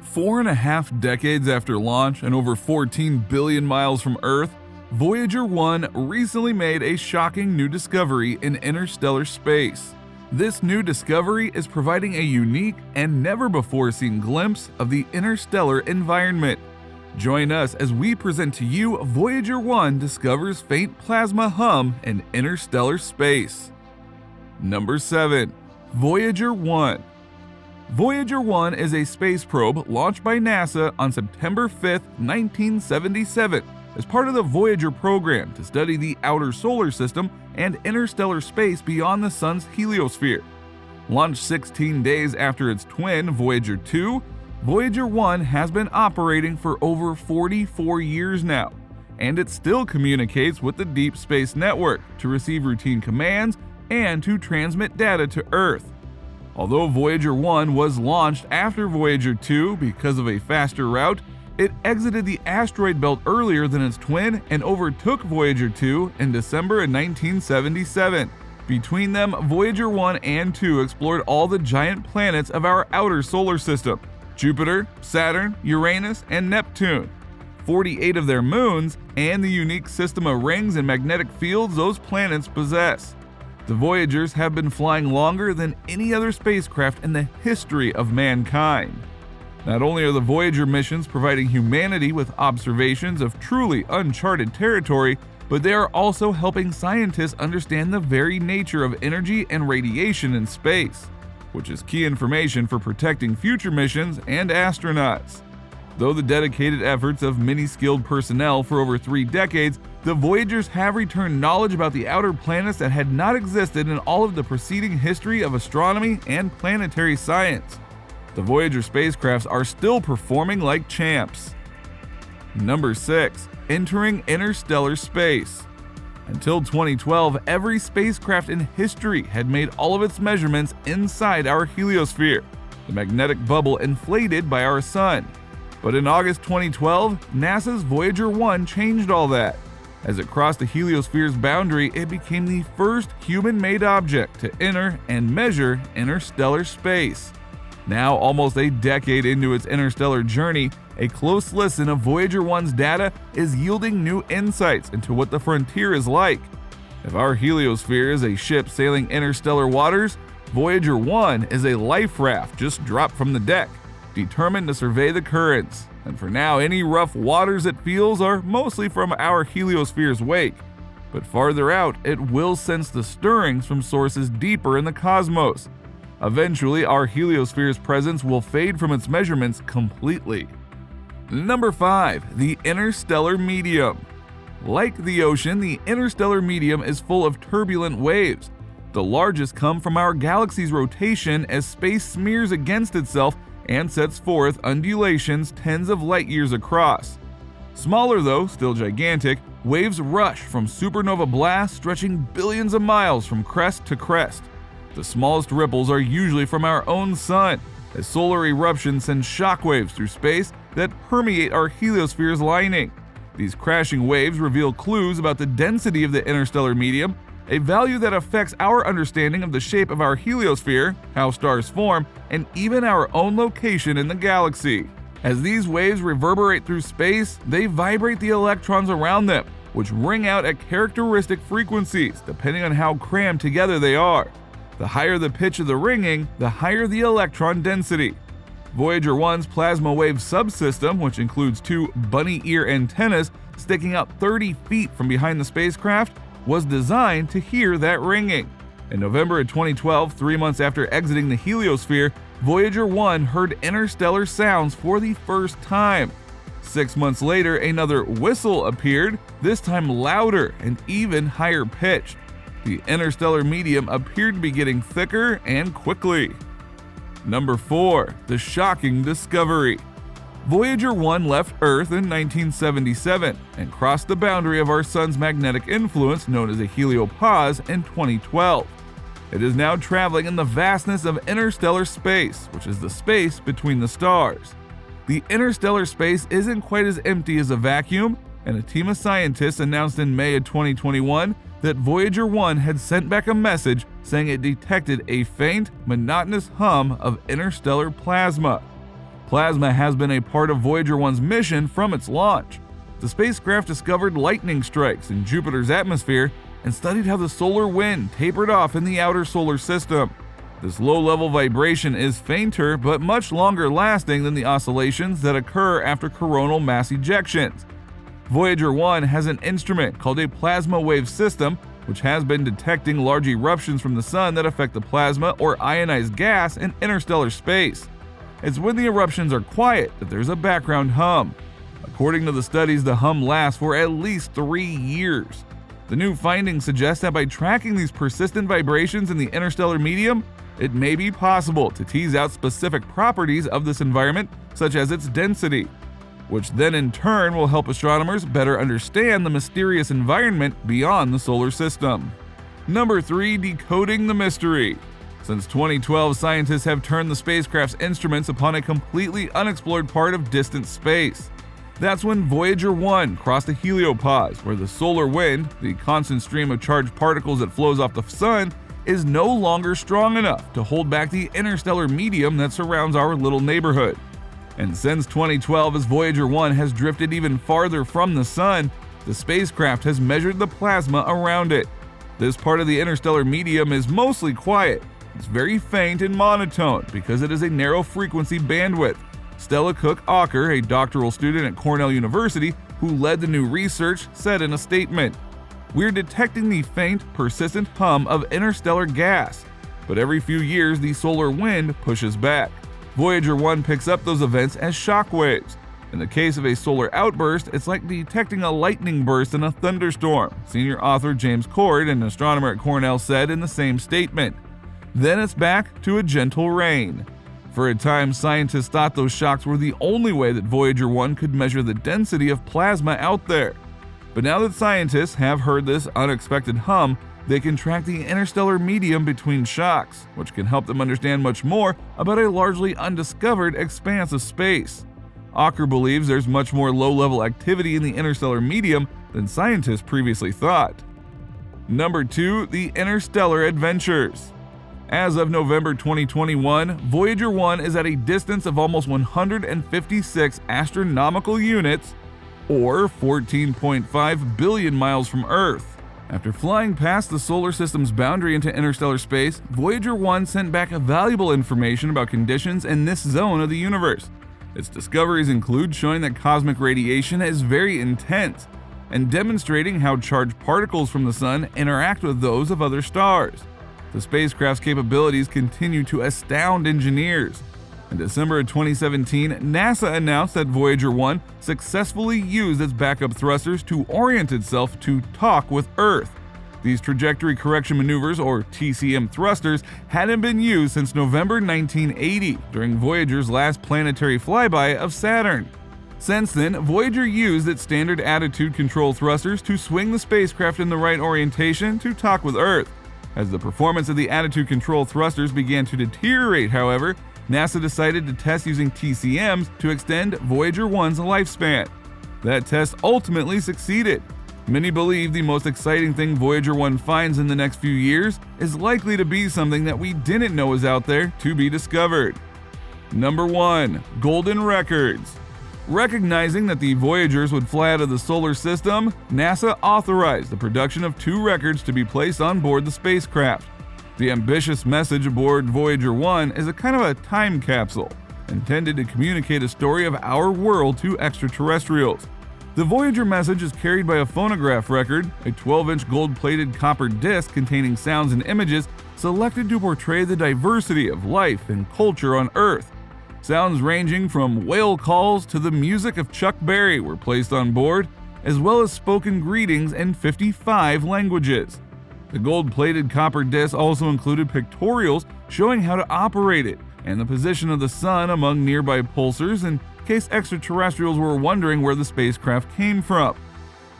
4.5 decades after launch and over 14 billion miles from Earth, Voyager 1 recently made a shocking new discovery in interstellar space. This new discovery is providing a unique and never-before-seen glimpse of the interstellar environment. Join us as we present to you Voyager 1 discovers faint plasma hum in interstellar space. Number 7. Voyager 1. Voyager 1 is a space probe launched by NASA on September 5, 1977, as part of the Voyager program to study the outer solar system and interstellar space beyond the Sun's heliosphere. Launched 16 days after its twin, Voyager 2, Voyager 1 has been operating for over 44 years now, and it still communicates with the Deep Space Network to receive routine commands and to transmit data to Earth. Although Voyager 1 was launched after Voyager 2 because of a faster route, it exited the asteroid belt earlier than its twin and overtook Voyager 2 in December of 1977. Between them, Voyager 1 and 2 explored all the giant planets of our outer solar system: Jupiter, Saturn, Uranus, and Neptune, 48 of their moons, and the unique system of rings and magnetic fields those planets possess. The Voyagers have been flying longer than any other spacecraft in the history of mankind. Not only are the Voyager missions providing humanity with observations of truly uncharted territory, but they are also helping scientists understand the very nature of energy and radiation in space, which is key information for protecting future missions and astronauts. Though the dedicated efforts of many skilled personnel for over 3 decades, the Voyagers have returned knowledge about the outer planets that had not existed in all of the preceding history of astronomy and planetary science. The Voyager spacecrafts are still performing like champs. Number 6. Entering interstellar space. Until 2012, every spacecraft in history had made all of its measurements inside our heliosphere, the magnetic bubble inflated by our sun. But in August 2012, NASA's Voyager 1 changed all that. As it crossed the heliosphere's boundary, it became the first human-made object to enter and measure interstellar space. Now, almost a decade into its interstellar journey, a close listen of Voyager 1's data is yielding new insights into what the frontier is like. If our heliosphere is a ship sailing interstellar waters, Voyager 1 is a life raft just dropped from the deck, determined to survey the currents. And for now, any rough waters it feels are mostly from our heliosphere's wake. But farther out, it will sense the stirrings from sources deeper in the cosmos. Eventually, our heliosphere's presence will fade from its measurements completely. Number 5. The Interstellar Medium. Like the ocean, the interstellar medium is full of turbulent waves. The largest come from our galaxy's rotation as space smears against itself and sets forth undulations tens of light years across. Smaller though, still gigantic, waves rush from supernova blasts stretching billions of miles from crest to crest. The smallest ripples are usually from our own sun, as solar eruptions send shockwaves through space that permeate our heliosphere's lining. These crashing waves reveal clues about the density of the interstellar medium, a value that affects our understanding of the shape of our heliosphere, how stars form, and even our own location in the galaxy. As these waves reverberate through space, they vibrate the electrons around them, which ring out at characteristic frequencies depending on how crammed together they are. The higher the pitch of the ringing, the higher the electron density. Voyager 1's plasma wave subsystem, which includes 2 bunny ear antennas sticking out 30 feet from behind the spacecraft, was designed to hear that ringing. In November of 2012, 3 months after exiting the heliosphere, Voyager 1 heard interstellar sounds for the first time. 6 months later, another whistle appeared, this time louder and even higher pitched. The interstellar medium appeared to be getting thicker and quickly. Number 4. The shocking discovery. Voyager 1 left Earth in 1977 and crossed the boundary of our sun's magnetic influence, known as a heliopause, in 2012. It is now traveling in the vastness of interstellar space, which is the space between the stars. The interstellar space isn't quite as empty as a vacuum, and a team of scientists announced in May of 2021 that Voyager 1 had sent back a message saying it detected a faint, monotonous hum of interstellar plasma. Plasma has been a part of Voyager 1's mission from its launch. The spacecraft discovered lightning strikes in Jupiter's atmosphere and studied how the solar wind tapered off in the outer solar system. This low-level vibration is fainter but much longer lasting than the oscillations that occur after coronal mass ejections. Voyager 1 has an instrument called a plasma wave system, which has been detecting large eruptions from the sun that affect the plasma or ionized gas in interstellar space. It's when the eruptions are quiet that there's a background hum. According to the studies, the hum lasts for at least 3 years. The new findings suggest that by tracking these persistent vibrations in the interstellar medium, it may be possible to tease out specific properties of this environment, such as its density, which then in turn will help astronomers better understand the mysterious environment beyond the solar system. Number 3. Decoding the mystery. Since 2012, scientists have turned the spacecraft's instruments upon a completely unexplored part of distant space. That's when Voyager 1 crossed a heliopause, where the solar wind, the constant stream of charged particles that flows off the sun, is no longer strong enough to hold back the interstellar medium that surrounds our little neighborhood. And since 2012, as Voyager 1 has drifted even farther from the sun, the spacecraft has measured the plasma around it. This part of the interstellar medium is mostly quiet. It's very faint and monotone because it is a narrow frequency bandwidth. Stella Cook-Ocker, a doctoral student at Cornell University who led the new research, said in a statement, "We're detecting the faint, persistent hum of interstellar gas, but every few years the solar wind pushes back. Voyager 1 picks up those events as shock waves. In the case of a solar outburst, it's like detecting a lightning burst in a thunderstorm," senior author James Cord, an astronomer at Cornell, said in the same statement. Then it's back to a gentle rain. For a time, scientists thought those shocks were the only way that Voyager 1 could measure the density of plasma out there. But now that scientists have heard this unexpected hum, they can track the interstellar medium between shocks, which can help them understand much more about a largely undiscovered expanse of space. Ocker believes there's much more low-level activity in the interstellar medium than scientists previously thought. Number 2. The Interstellar Adventures. As of November 2021, Voyager 1 is at a distance of almost 156 astronomical units, or 14.5 billion miles from Earth. After flying past the solar system's boundary into interstellar space, Voyager 1 sent back valuable information about conditions in this zone of the universe. Its discoveries include showing that cosmic radiation is very intense and demonstrating how charged particles from the sun interact with those of other stars. The spacecraft's capabilities continue to astound engineers. In December of 2017, NASA announced that Voyager 1 successfully used its backup thrusters to orient itself to talk with Earth. These trajectory correction maneuvers, or TCM thrusters, hadn't been used since November 1980 during Voyager's last planetary flyby of Saturn. Since then, Voyager used its standard attitude control thrusters to swing the spacecraft in the right orientation to talk with Earth. As the performance of the attitude control thrusters began to deteriorate, however, NASA decided to test using TCMs to extend Voyager 1's lifespan. That test ultimately succeeded. Many believe the most exciting thing Voyager 1 finds in the next few years is likely to be something that we didn't know is out there to be discovered. Number 1. Golden Records. Recognizing that the Voyagers would fly out of the solar system, NASA authorized the production of 2 records to be placed on board the spacecraft. The ambitious message aboard Voyager 1 is a kind of a time capsule, intended to communicate a story of our world to extraterrestrials. The Voyager message is carried by a phonograph record, a 12-inch gold-plated copper disc containing sounds and images selected to portray the diversity of life and culture on Earth. Sounds ranging from whale calls to the music of Chuck Berry were placed on board, as well as spoken greetings in 55 languages. The gold-plated copper disc also included pictorials showing how to operate it and the position of the sun among nearby pulsars in case extraterrestrials were wondering where the spacecraft came from.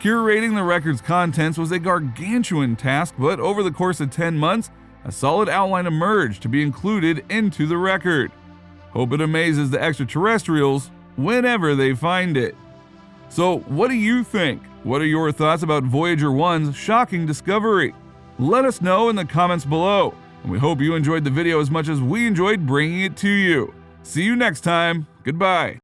Curating the record's contents was a gargantuan task, but over the course of 10 months, a solid outline emerged to be included into the record. Hope it amazes the extraterrestrials whenever they find it. So, what do you think? What are your thoughts about Voyager 1's shocking discovery? Let us know in the comments below, and we hope you enjoyed the video as much as we enjoyed bringing it to you. See you next time. Goodbye.